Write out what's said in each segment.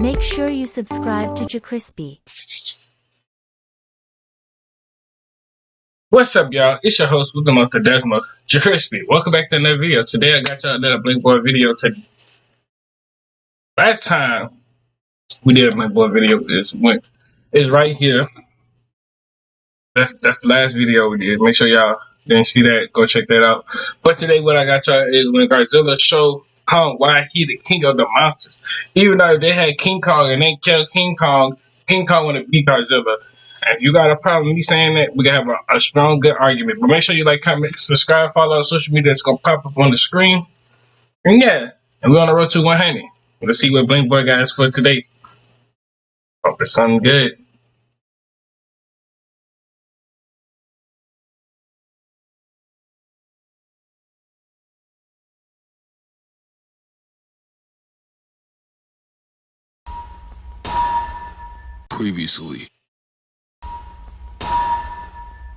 Make sure you subscribe to JerCrispy. What's up, y'all? It's your host with the most, the Desmo, JerCrispy. Welcome back to another video. Today I got y'all another Blink Boy video. Last time we did a Blink Boy video is right here. That's the last video we did. Make sure y'all didn't see that. Go check that out. But today what I got y'all is when Godzilla showed Kong why he the king of the monsters. Even though they had King Kong and they killed King Kong want to beat Godzilla. If you got a problem with me saying that, we gotta have a strong, good argument. But make sure you like, comment, subscribe, follow our social media. It's gonna pop up on the screen. And yeah, and we're on the road to 100. Let's see what Blink Boy got us for today. Hope it's something good.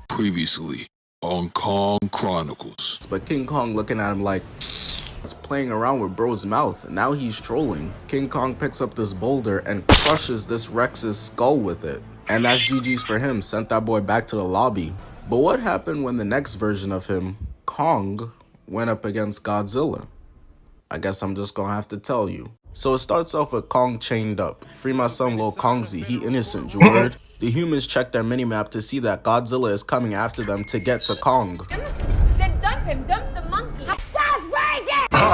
Previously on Kong Chronicles. But King Kong looking at him like it's playing around with bro's mouth. Now he's trolling. King Kong picks up this boulder and crushes this Rex's skull with it. And that's GG's for him, sent that boy back to the lobby. But what happened when the next version of him, Kong, went up against Godzilla? I guess I'm just gonna have to tell you. So it starts off with Kong chained up. Free my son Lil Kongzy, he innocent, you heard? The humans check their minimap to see that Godzilla is coming after them to get to Kong. Then dump him, dump the monkey.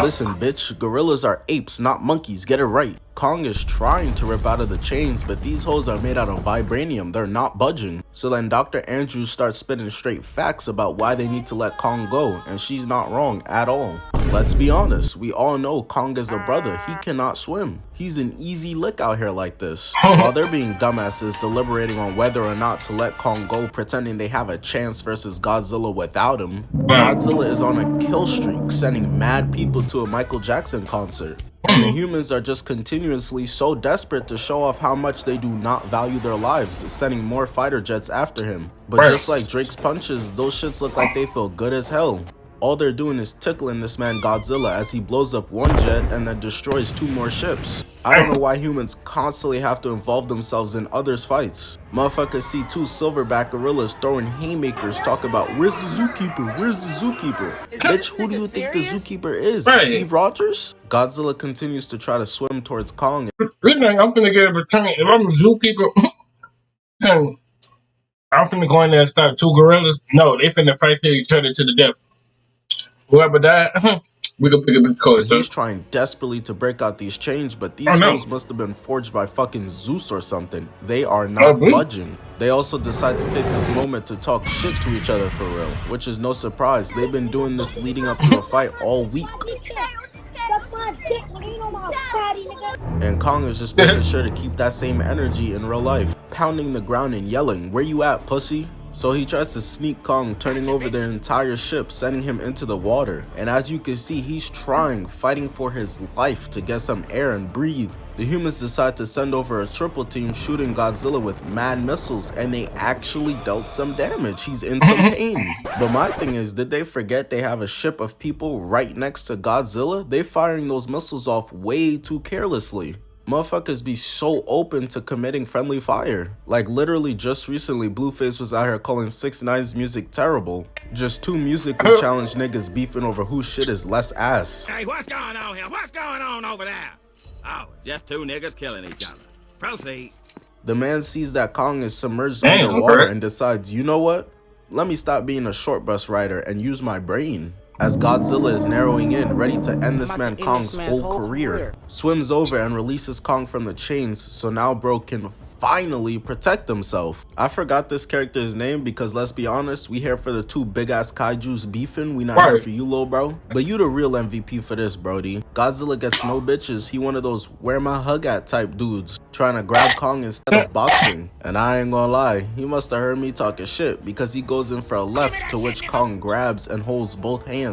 Listen, bitch, gorillas are apes, not monkeys, get it right. Kong is trying to rip out of the chains, but these hoes are made out of vibranium, they're not budging. So then Dr. Andrews starts spitting straight facts about why they need to let Kong go, and she's not wrong at all. Let's be honest, we all know Kong is a brother, he cannot swim. He's an easy lick out here like this. While they're being dumbasses deliberating on whether or not to let Kong go, pretending they have a chance versus Godzilla without him, Godzilla is on a kill streak, sending mad people to a Michael Jackson concert. And the humans are just continuously so desperate to show off how much they do not value their lives, sending more fighter jets after him. But just like Drake's punches, those shits look like they feel good as hell. All they're doing is tickling this man Godzilla as he blows up one jet and then destroys 2 more ships. I don't know why humans constantly have to involve themselves in others' fights. Motherfuckers see 2 silverback gorillas throwing haymakers, talk about, where's the zookeeper, where's the zookeeper? Bitch, who do you think the zookeeper is? Steve Rogers? Godzilla continues to try to swim towards Kong. Good thing I'm finna get a return. If I'm a zookeeper, I'm finna go in there and stop 2 gorillas. No, they finna fight each other to the death. Whoever died, we can pick up his code. He's trying desperately to break out these chains, but these hoes must have been forged by fucking Zeus or something. They are not budging. They also decide to take this moment to talk shit to each other for real, which is no surprise. They've been doing this leading up to the fight all week. And Kong is just making sure to keep that same energy in real life, pounding the ground and yelling, where you at, pussy? So he tries to sneak Kong, turning over their entire ship, sending him into the water. And as you can see, he's fighting for his life to get some air and breathe. The humans decide to send over a triple team, shooting Godzilla with mad missiles, and they actually dealt some damage. He's in some pain. But my thing is, did they forget they have a ship of people right next to Godzilla? They firing those missiles off way too carelessly. Motherfuckers be so open to committing friendly fire. Like literally just recently, Blueface was out here calling 6ix9ine's music terrible. Just 2 musically challenged niggas beefing over whose shit is less ass. Hey, what's going on here? What's going on over there? Oh, just 2 niggas killing each other. Proceed. The man sees that Kong is submerged underwater and decides, you know what? Let me stop being a short bus rider and use my brain. As Godzilla is narrowing in, ready to end this man Kong's whole career, swims over and releases Kong from the chains, so now bro can finally protect himself. I forgot this character's name because let's be honest, we here for the 2 big ass kaijus beefing, we not here for you, little bro. But you the real MVP for this, brody. Godzilla gets no bitches, he one of those where my hug at type dudes, trying to grab Kong instead of boxing. And I ain't gonna lie, he must have heard me talking shit because he goes in for a left, to which Kong grabs and holds both hands.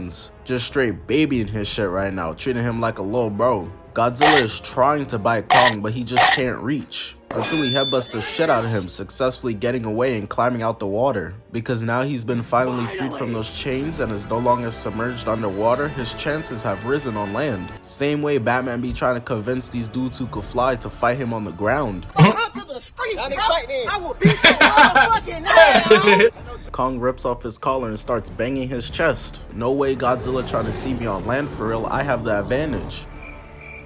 Just straight babying his shit right now, treating him like a little bro. Godzilla is trying to bite Kong, but he just can't reach. Until he headbutts the shit out of him, successfully getting away and climbing out the water. Because now he's been finally freed from those chains and is no longer submerged underwater, his chances have risen on land. Same way Batman be trying to convince these dudes who could fly to fight him on the ground. Kong rips off his collar and starts banging his chest. No way Godzilla trying to see me on land for real, I have the advantage.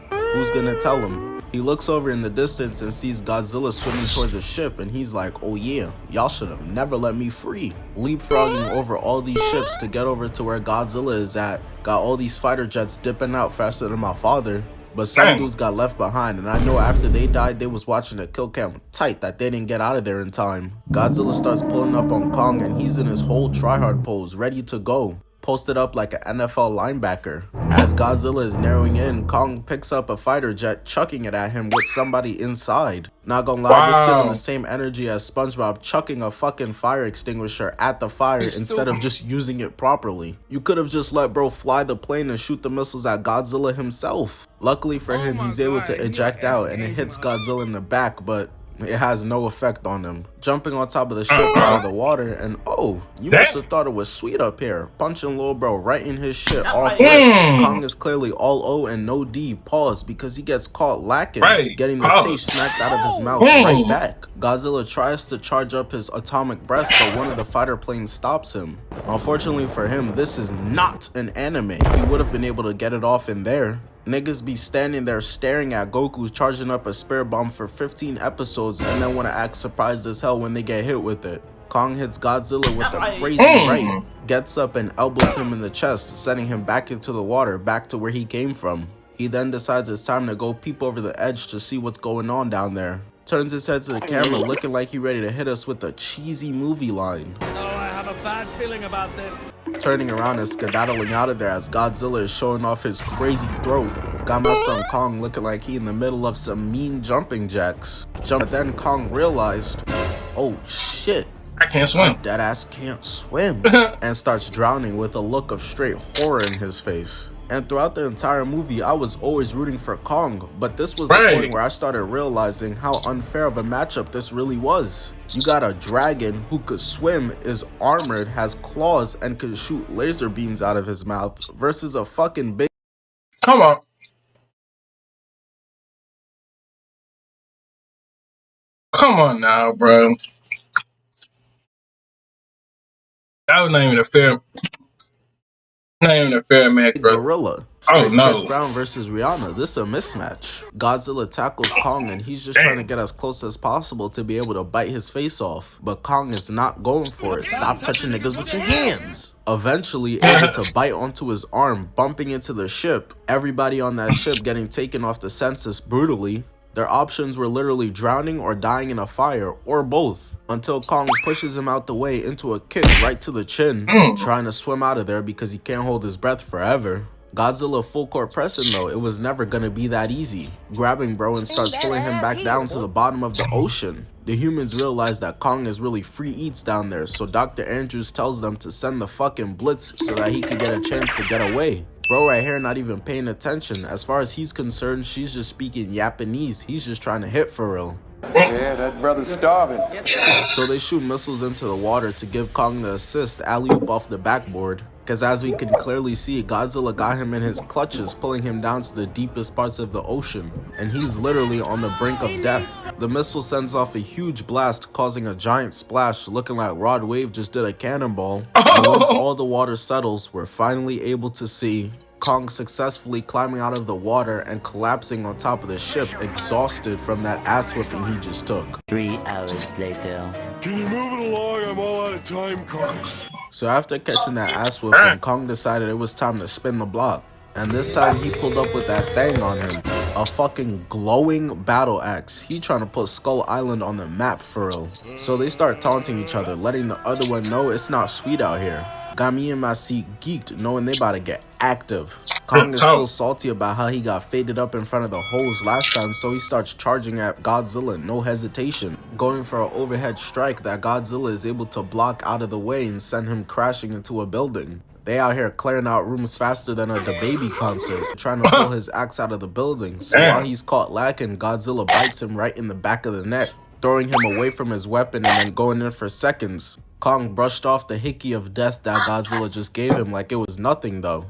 Who's gonna tell him? He looks over in the distance and sees Godzilla swimming towards the ship, and he's like, oh yeah, y'all should have never let me free. Leapfrogging over all these ships to get over to where Godzilla is at, got all these fighter jets dipping out faster than my father. But some dudes got left behind, and I know after they died, they was watching the kill cam tight that they didn't get out of there in time. Godzilla starts pulling up on Kong, and he's in his whole tryhard pose, ready to go. Posted up like an NFL linebacker. As Godzilla is narrowing in, Kong picks up a fighter jet, chucking it at him with somebody inside. Not gonna lie, this giving the same energy as SpongeBob chucking a fucking fire extinguisher at the fire instead of just using it properly. You could have just let bro fly the plane and shoot the missiles at Godzilla himself. Luckily for him, he's able to eject out and it hits Godzilla in the back, but it has no effect on him. Jumping on top of the ship out of the water, and oh, you must have thought it was sweet up here. Punching Lil Bro right in his shit off rip. Kong is clearly all O and no D. Pause, because he gets caught lacking, getting the taste smacked out of his mouth right back. Godzilla tries to charge up his atomic breath, but one of the fighter planes stops him. Unfortunately for him, this is not an anime. He would have been able to get it off in there. Niggas be standing there staring at Goku charging up a spirit bomb for 15 episodes and then want to act surprised as hell when they get hit with it. Kong hits Godzilla with a crazy right, gets up and elbows him in the chest, sending him back into the water, back to where he came from. He then decides it's time to go peep over the edge to see what's going on down there. Turns his head to the camera looking like he ready to hit us with a cheesy movie line. Oh, I have a bad feeling about this. Turning around and skedaddling out of there as Godzilla is showing off his crazy throat. Got my son Kong looking like he in the middle of some mean jumping jacks. But then Kong realized, oh shit, I can't swim. That ass can't swim. And starts drowning with a look of straight horror in his face. And throughout the entire movie, I was always rooting for Kong, but this was the point where I started realizing how unfair of a matchup this really was. You got a dragon who could swim, is armored, has claws, and could shoot laser beams out of his mouth, versus a fucking big... Come on. Come on now, bro. That was not even a fair... Not even a fair match, bro. Gorilla. Oh no. Chris Brown versus Rihanna. This is a mismatch. Godzilla tackles Kong and he's just trying to get as close as possible to be able to bite his face off. But Kong is not going for it. Stop touching niggas with your hands. Eventually able to bite onto his arm, bumping into the ship. Everybody on that ship getting taken off the census brutally. Their options were literally drowning or dying in a fire, or both, until Kong pushes him out the way into a kick right to the chin, trying to swim out of there because he can't hold his breath forever. Godzilla full court pressing though, it was never gonna be that easy. Grabbing bro and starts pulling him back down to the bottom of the ocean. The humans realize that Kong is really free eats down there, so Dr. Andrews tells them to send the fucking blitz so that he could get a chance to get away. Bro right here not even paying attention. As far as he's concerned, she's just speaking Japanese. He's just trying to hit for real. Yeah, that brother's starving. So they shoot missiles into the water to give Kong the assist, alley-oop off the backboard. Because as we can clearly see, Godzilla got him in his clutches, pulling him down to the deepest parts of the ocean. And he's literally on the brink of death. The missile sends off a huge blast, causing a giant splash, looking like Rod Wave just did a cannonball. And once all the water settles, we're finally able to see Kong successfully climbing out of the water and collapsing on top of the ship, exhausted from that ass whipping he just took. 3 hours later. Can you move it along? I'm all out of time, Kong. So after catching that ass whipping, Kong decided it was time to spin the block. And this time he pulled up with that thing on him. A fucking glowing battle axe. He trying to put Skull Island on the map for real. So they start taunting each other, letting the other one know it's not sweet out here. Got me in my seat geeked, knowing they about to get active. Kong is still salty about how he got faded up in front of the holes last time, so he starts charging at Godzilla, no hesitation. Going for an overhead strike that Godzilla is able to block out of the way and send him crashing into a building. They out here clearing out rooms faster than a DaBaby concert, trying to pull his axe out of the building. So while he's caught lacking, Godzilla bites him right in the back of the neck, throwing him away from his weapon and then going in for seconds. Kong brushed off the hickey of death that Godzilla just gave him like it was nothing though.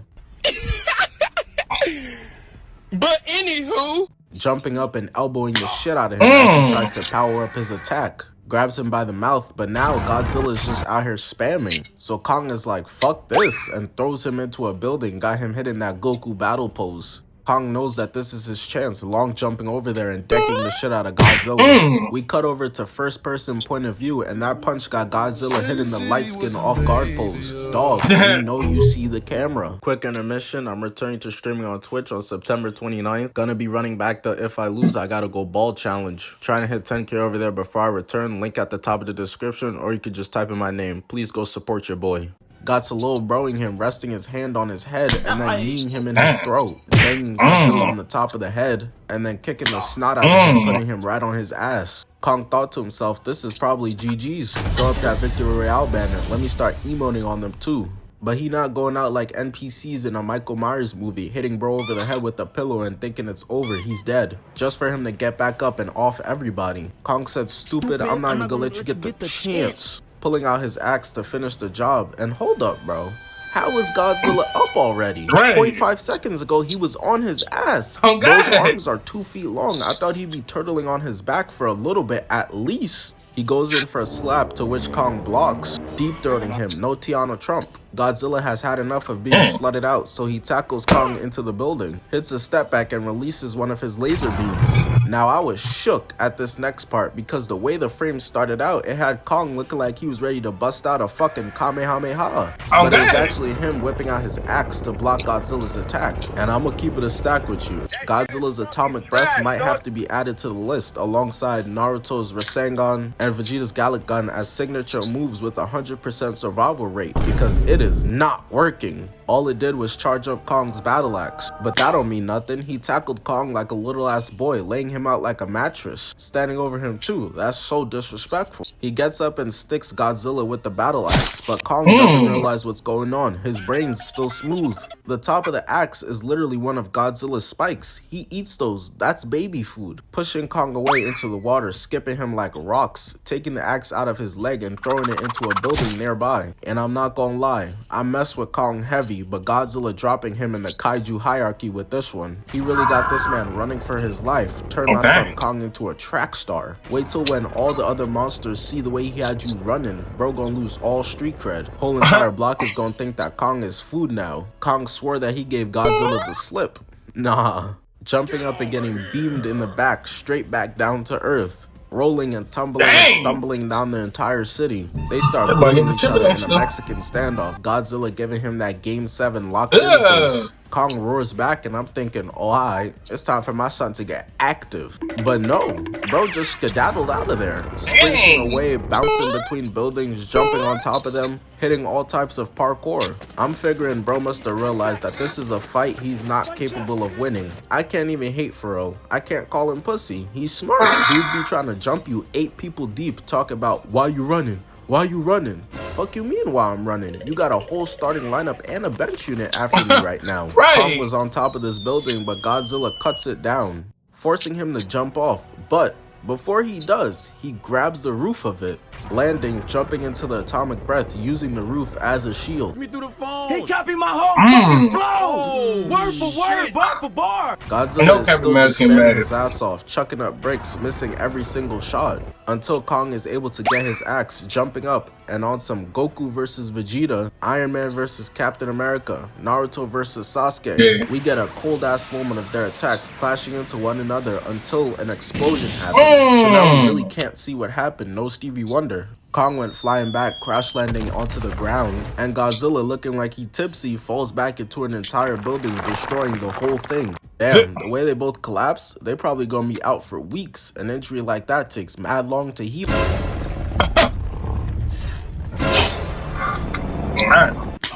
But anywho, jumping up and elbowing the shit out of him as he tries to power up his attack. Grabs him by the mouth, but now Godzilla is just out here spamming. So Kong is like, fuck this, and throws him into a building, got him hit in that Goku battle pose. Kong knows that this is his chance, long jumping over there and decking the shit out of Godzilla. We cut over to first person point of view, and that punch got Godzilla hitting the light skin off guard pose. Dog, we know you see the camera. Quick intermission, I'm returning to streaming on Twitch on September 29th. Gonna be running back the If I Lose, I Gotta Go Bald challenge. Trying to hit 10k over there before I return, link at the top of the description, or you could just type in my name. Please go support your boy. Got to low broing him, resting his hand on his head and then kneeing him in his throat, banging Godzilla on the top of the head, and then kicking the snot out of him, putting him right on his ass. Kong thought to himself, this is probably GG's. Throw up that Victory Royale banner, let me start emoting on them too. But he not going out like NPCs in a Michael Myers movie, hitting bro over the head with a pillow and thinking it's over, he's dead. Just for him to get back up and off everybody. Kong said, stupid, I'm not even gonna let you get the chance. Pulling out his axe to finish the job. And hold up, bro. How is Godzilla up already? 0.5 seconds ago, he was on his ass. Oh, God. Those arms are 2 feet long. I thought he'd be turtling on his back for a little bit at least. He goes in for a slap, to which Kong blocks, deep throating him. No Tiana Trump. Godzilla has had enough of being slutted out, so he tackles Kong into the building, hits a step back and releases one of his laser beams. Now I was shook at this next part because the way the frame started out, it had Kong looking like he was ready to bust out a fucking Kamehameha. But it was actually him whipping out his axe to block Godzilla's attack. And I'm gonna keep it a stack with you. Godzilla's atomic breath might have to be added to the list alongside Naruto's Rasengan and Vegeta's Gallic Gun as signature moves with 100% survival rate, because it is not working. All it did was charge up Kong's battle axe, but that don't mean nothing. He tackled Kong like a little ass boy, laying him out like a mattress, standing over him too. That's so disrespectful. He gets up and sticks Godzilla with the battle axe, but Kong doesn't realize what's going on. His brain's still smooth. The top of the axe is literally one of Godzilla's spikes. He eats those. That's baby food. Pushing Kong away into the water, skipping him like rocks, taking the axe out of his leg and throwing it into a building nearby. And I'm not gonna lie, I mess with Kong heavy, but Godzilla dropping him in the kaiju hierarchy with this one. He really got this man running for his life. Turn my son Kong into a track star. Wait till when all the other monsters see the way he had you running, bro gonna lose all street cred. Whole entire block is gonna think that Kong is food now. Kong swore that he gave Godzilla the slip. Nah. Jumping up and getting beamed in the back, straight back down to earth. Rolling and tumbling and stumbling down the entire city. They start bullying each other in a Mexican standoff. Godzilla giving him that Game 7 locked in face. Kong roars back and I'm thinking, oh, alright, it's time for my son to get active. But no, bro just skedaddled out of there. Sprinting away, bouncing between buildings, jumping on top of them, hitting all types of parkour. I'm figuring bro must have realized that this is a fight he's not capable of winning. I can't even hate Furrow. I can't call him pussy. He's smart. Dudes be trying to jump you 8 people deep, talk about why you running? Why you running? Fuck you mean why I'm running? You got a whole starting lineup and a bench unit after me right now. Kong was on top of this building, but Godzilla cuts it down, forcing him to jump off. But before he does, he grabs the roof of it, landing, jumping into the atomic breath, using the roof as a shield. me through the phone. He copied my whole fucking flow. Word for word, bar for bar. Godzilla is still just spamming his ass off, chucking up bricks, missing every single shot, until Kong is able to get his axe, jumping up, and on some Goku versus Vegeta, Iron Man versus Captain America, Naruto versus Sasuke, we get a cold ass moment of their attacks clashing into one another until an explosion happens. So now we really can't see what happened. No Stevie Wonder. Kong went flying back, crash landing onto the ground, and Godzilla, looking like he tipsy, falls back into an entire building, destroying the whole thing. Damn, the way they both collapse, they probably gonna be out for weeks. An injury like that takes mad long to heal.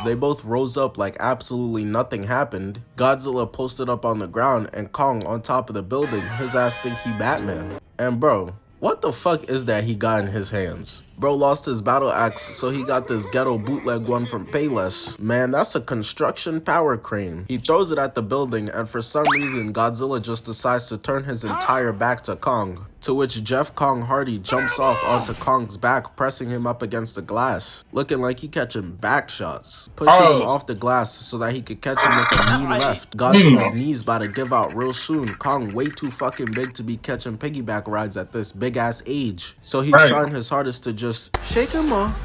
They both rose up like absolutely nothing happened. Godzilla posted up on the ground and Kong on top of the building. His ass think he Batman. And bro, what the fuck is that he got in his hands? Bro lost his battle axe, so he got this ghetto bootleg one from Payless. Man, that's a construction power crane. He throws it at the building, and for some reason, Godzilla just decides to turn his entire back to Kong. To which Jeff Kong Hardy jumps off onto Kong's back, pressing him up against the glass, looking like he catching back shots, pushing him off the glass so that he could catch him with a mean left. Godzilla's knees about to give out real soon. Kong way too fucking big to be catching piggyback rides at this big ass age, so he's trying his hardest to just shake him off,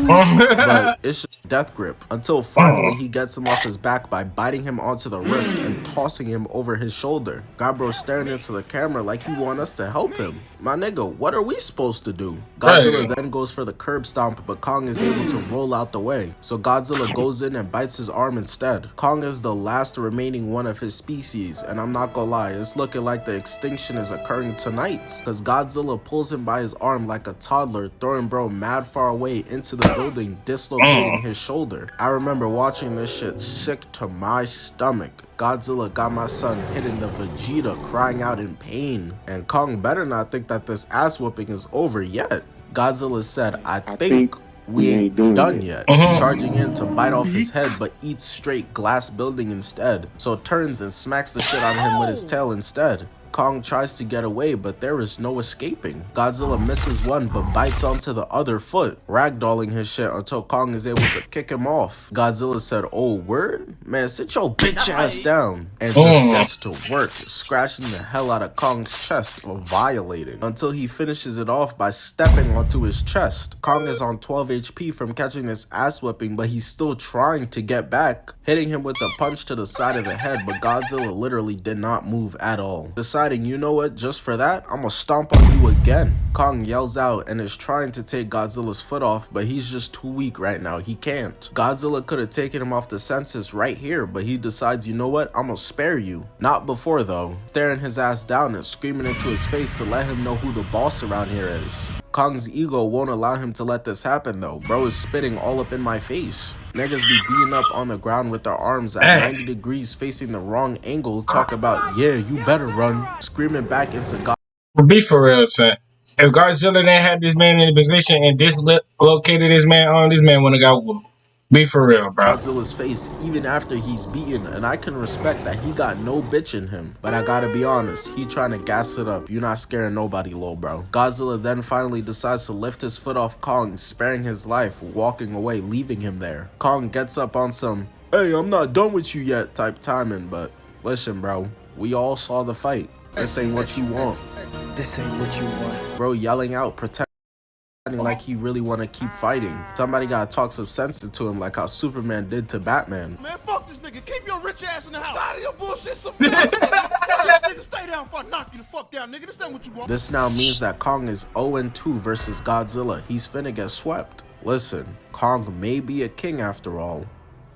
but it's just death grip until finally he gets him off his back by biting him onto the wrist and tossing him over his shoulder. Gabro's staring into the camera like he want us to help him. My nigga, what are we supposed to do? Godzilla then goes for the curb stomp, but Kong is able to roll out the way, so Godzilla goes in and bites his arm instead. Kong is the last remaining one of his species, and I'm not gonna lie, it's looking like the extinction is occurring tonight, because Godzilla pulls him by his arm like a toddler, throwing bro mad far away into the building, dislocating his shoulder. I remember watching this shit sick to my stomach. Godzilla got my son hitting the Vegeta, crying out in pain. And Kong better not think that this ass whooping is over yet. Godzilla said, I think we ain't done yet. Charging in to bite off his head, but eats straight glass building instead. So turns and smacks the shit out of him with his tail instead. Kong tries to get away, but there is no escaping. Godzilla misses one, but bites onto the other foot, ragdolling his shit until Kong is able to kick him off. Godzilla said, oh, word? Man, sit your bitch ass down. And just gets to work, scratching the hell out of Kong's chest for violating, until he finishes it off by stepping onto his chest. Kong is on 12 HP from catching this ass whipping, but he's still trying to get back, hitting him with a punch to the side of the head, but Godzilla literally did not move at all. Deciding, you know what, just for that, I'm gonna stomp on you again. Kong yells out and is trying to take Godzilla's foot off, but he's just too weak right now. He can't. Godzilla could have taken him off the census right here, but he decides, you know what, I'm gonna spare you. Not before though, staring his ass down and screaming into his face to let him know who the boss around here is. Kong's ego won't allow him to let this happen though. Bro is spitting all up in my face. Niggas be beating up on the ground with their arms at 90 degrees facing the wrong angle, talk about, yeah, you better run, screaming back into God. Be for real, son. If Godzilla didn't have this man in the position and dislocated this man on, this man wouldn't have got whooped. Be for real, bro. Godzilla's face even after he's beaten, and I can respect that he got no bitch in him. But I gotta be honest, he trying to gas it up. You're not scaring nobody, lil bro. Godzilla then finally decides to lift his foot off Kong, sparing his life, walking away, leaving him there. Kong gets up on some, hey, I'm not done with you yet type timing, but listen, bro, we all saw the fight. This ain't what you want. This ain't what you want. Bro yelling out, pretending like he really want to keep fighting. Somebody gotta talk some sense into him like how Superman did to Batman. Man, fuck this nigga. Keep your rich ass in the house. Tired of your bullshit. Some nigga, stay down before I knock you the fuck down, nigga. This ain't what you want. This now means that Kong is 0-2 versus Godzilla. He's finna get swept. Listen, Kong may be a king after all,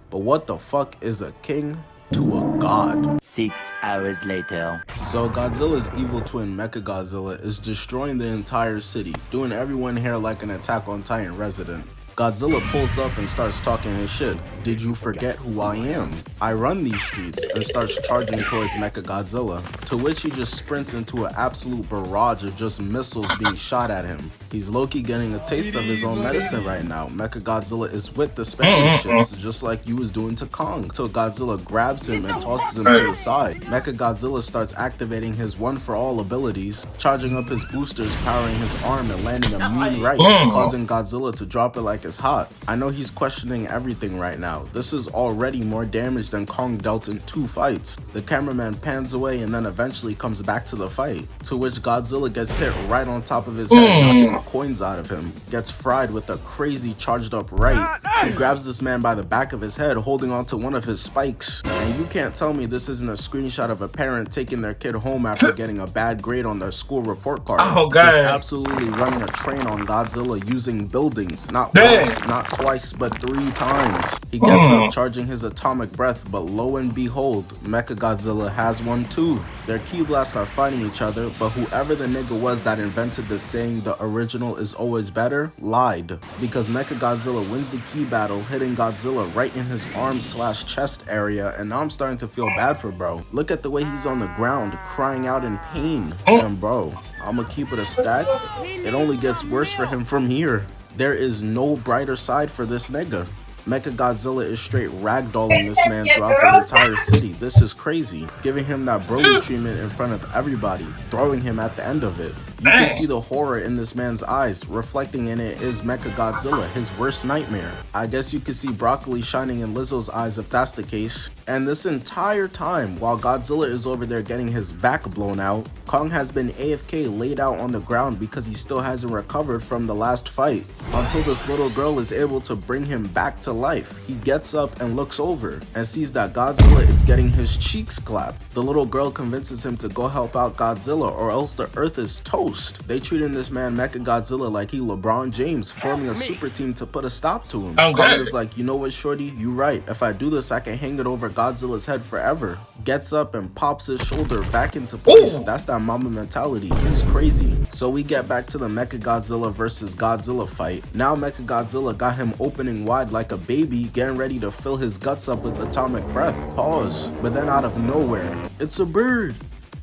but what the fuck is a king to a god? 6 hours later. So Godzilla's evil twin Mechagodzilla is destroying the entire city, doing everyone here like an Attack on Titan resident. Godzilla pulls up and starts talking his shit. Did you forget who I am? I run these streets, and starts charging towards Mechagodzilla, to which he just sprints into an absolute barrage of just missiles being shot at him. He's low-key getting a taste of his own medicine right now. Mechagodzilla is with the spaceships, just like you was doing to Kong, till Godzilla grabs him and tosses him to the side. Mechagodzilla starts activating his one-for-all abilities, charging up his boosters, powering his arm and landing a mean right, causing Godzilla to drop it like it's hot. I know he's questioning everything right now. This is already more damage than Kong dealt in 2 fights. The cameraman pans away and then eventually comes back to the fight, to which Godzilla gets hit right on top of his head, knocking the coins out of him, gets fried with a crazy charged up right. He grabs this man by the back of his head, holding onto one of his spikes. And you can't tell me this isn't a screenshot of a parent taking their kid home after getting a bad grade on their school report card. Oh, God. Just absolutely running a train on Godzilla using buildings, not walls once, not twice, but 3 times. He gets up charging his atomic breath, but lo and behold, Mechagodzilla has one too. Their ki blasts are fighting each other, but whoever the nigga was that invented the saying the original is always better, lied. Because Mechagodzilla wins the ki battle, hitting Godzilla right in his arm/chest area, and now I'm starting to feel bad for bro. Look at the way he's on the ground, crying out in pain. And bro, I'ma keep it a stack. It only gets worse for him from here. There is no brighter side for this nigga. Mechagodzilla is straight ragdolling this man throughout the entire city. This is crazy. Giving him that Broly treatment in front of everybody, throwing him at the end of it. You can see the horror in this man's eyes. Reflecting in it is Mechagodzilla, his worst nightmare. I guess you could see broccoli shining in Lizzo's eyes if that's the case. And this entire time, while Godzilla is over there getting his back blown out, Kong has been AFK laid out on the ground because he still hasn't recovered from the last fight. Until this little girl is able to bring him back to life. He gets up and looks over and sees that Godzilla is getting his cheeks clapped. The little girl convinces him to go help out Godzilla or else the earth is toast. They treating this man Mechagodzilla like he LeBron James, forming a super team to put a stop to him. Kong is like, you know what, shorty, you right. If I do this, I can hang it over Godzilla's head forever. Gets up and pops his shoulder back into place. That's that mama mentality. He's crazy. So we get back to the Mechagodzilla versus Godzilla fight. Now Mechagodzilla got him opening wide like a baby, getting ready to fill his guts up with atomic breath. Pause. But then out of nowhere, it's a bird.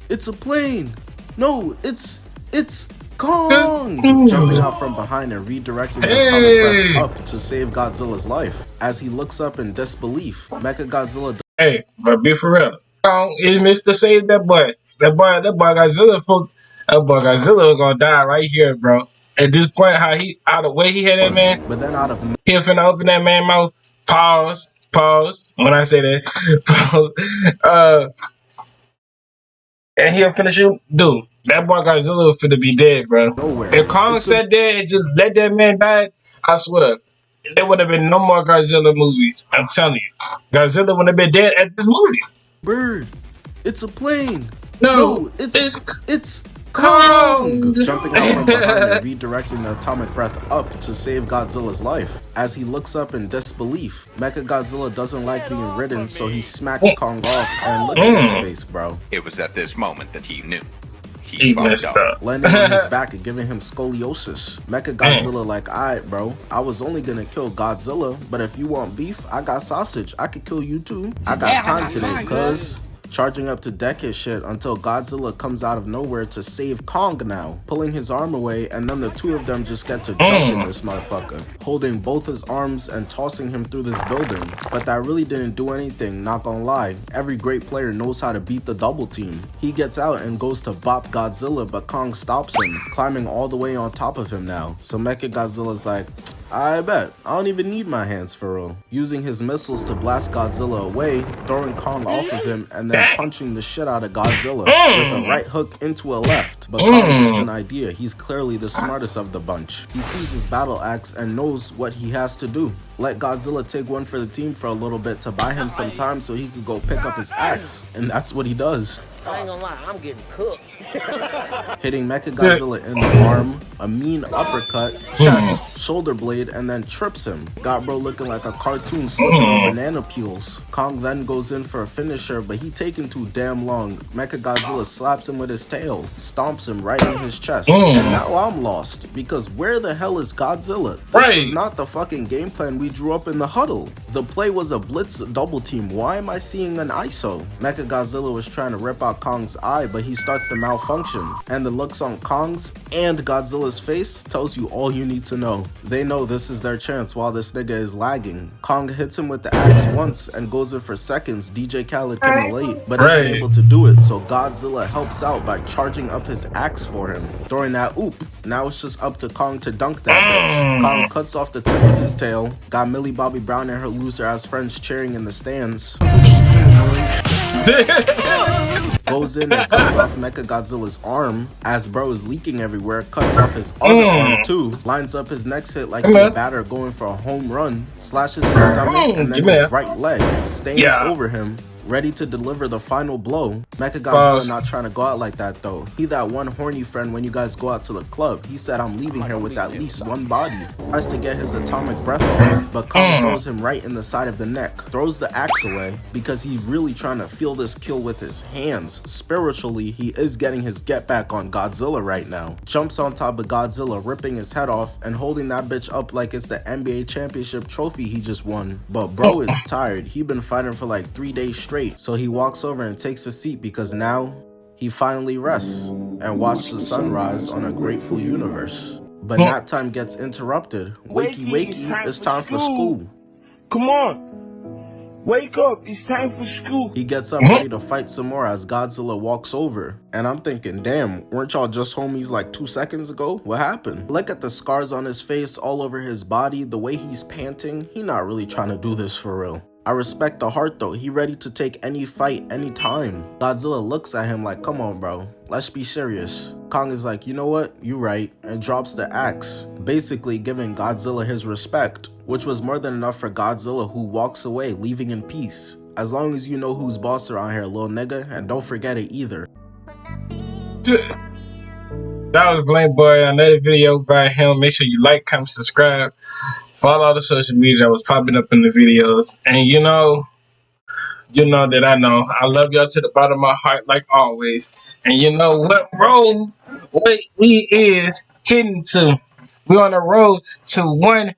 It's a plane. No, it's Kong! Jumping out from behind and redirecting the atomic breath up to save Godzilla's life. As he looks up in disbelief, Mechagodzilla. Hey, but be for real. Kong is missed to save that boy. That boy Godzilla, Godzilla gonna die right here, bro. At this point, how he out of way he had that man. But then out of he finna open that man mouth. Pause. When I say that, pause. And he'll finish you, dude. That boy Godzilla finna be dead, bro. Nowhere. If Kong sat there and just let that man die, I swear, there would have been no more Godzilla movies. I'm telling you, Godzilla would have been dead at this movie. Bird, it's a plane. No, it's Kong! Jumping out from behind and redirecting the atomic breath up to save Godzilla's life. As he looks up in disbelief, Mechagodzilla doesn't like being ridden, so he smacks Kong off, and look at his face, bro. It was at this moment that he knew. He messed up. Landing on his back and giving him scoliosis. Mechagodzilla like, alright bro, I was only gonna kill Godzilla, but if you want beef, I got sausage. I could kill you too. I got time today, cuz. Charging up to deck his shit until Godzilla comes out of nowhere to save Kong now, pulling his arm away, and then the two of them just get to jump in this motherfucker, holding both his arms and tossing him through this building. But that really didn't do anything, not gonna lie. Every great player knows how to beat the double team. He gets out and goes to bop Godzilla, but Kong stops him, climbing all the way on top of him now. So Mechagodzilla's like, I bet. I don't even need my hands for real. Using his missiles to blast Godzilla away, throwing Kong off of him, and then punching the shit out of Godzilla with a right hook into a left. But Kong gets an idea. He's clearly the smartest of the bunch. He sees his battle axe and knows what he has to do. Let Godzilla take one for the team for a little bit to buy him some time so he could go pick up his axe. And that's what he does. I ain't gonna lie, I'm getting cooked. Hitting Mechagodzilla in the arm, a mean uppercut, chest, shoulder blade, and then trips him. Got bro looking like a cartoon slipping on banana peels. Kong then goes in for a finisher, but he taking too damn long. Mechagodzilla slaps him with his tail, stomps him right in his chest. And now I'm lost, because where the hell is Godzilla? This was not the fucking game plan we drew up in the huddle. The play was a blitz double team. Why am I seeing an ISO? Mechagodzilla was trying to rip out Kong's eye, but he starts to malfunction. And the looks on Kong's and Godzilla's face tells you all you need to know. They know this is their chance while this nigga is lagging. Kong hits him with the axe once and goes in for seconds. DJ Khaled can relate, but isn't able to do it, so Godzilla helps out by charging up his axe for him. Throwing that oop. Now it's just up to Kong to dunk that bitch. Kong cuts off the tip of his tail. Got Millie Bobby Brown and her loser ass friends cheering in the stands. Goes in and cuts off Mechagodzilla's arm. As bro is leaking everywhere, cuts off his other arm too. Lines up his next hit like a batter going for a home run. Slashes his stomach and then his right leg. Stains over him. ready to deliver the final blow. Mechagodzilla Pause. not trying to go out like that though. He that one horny friend when you guys go out to the club. He said I'm leaving here with at least one body. Tries to get his atomic breath off, but Kong throws him right in the side of the neck. Throws the axe away because he's really trying to feel this kill with his hands. Spiritually, he is getting his get back on Godzilla right now. Jumps on top of Godzilla, ripping his head off and holding that bitch up like it's the NBA championship trophy he just won. But bro is tired. He been fighting for like 3 days straight. So he walks over and takes a seat because now he finally rests and watches the sunrise on a grateful universe. But nap time gets interrupted. Wakey, wakey, it's time for school. Come on. Wake up. It's time for school. He gets up ready to fight some more as Godzilla walks over. And I'm thinking, damn, weren't y'all just homies like 2 seconds ago? What happened? Look at the scars on his face, all over his body, the way he's panting. He not really trying to do this for real. I respect the heart though. He ready to take any fight, anytime. Godzilla looks at him like, come on bro, let's be serious. Kong is like, you know what, you right, and drops the axe, basically giving Godzilla his respect, which was more than enough for Godzilla, who walks away, leaving in peace. As long as you know who's boss around here, little nigga, and don't forget it either. That was Blame Boy. Another video by him. Make sure you like, comment, subscribe. Follow all the social media that was popping up in the videos. And you know that I know. I love y'all to the bottom of my heart like always. And you know what road we is hitting to? We on the road to 100.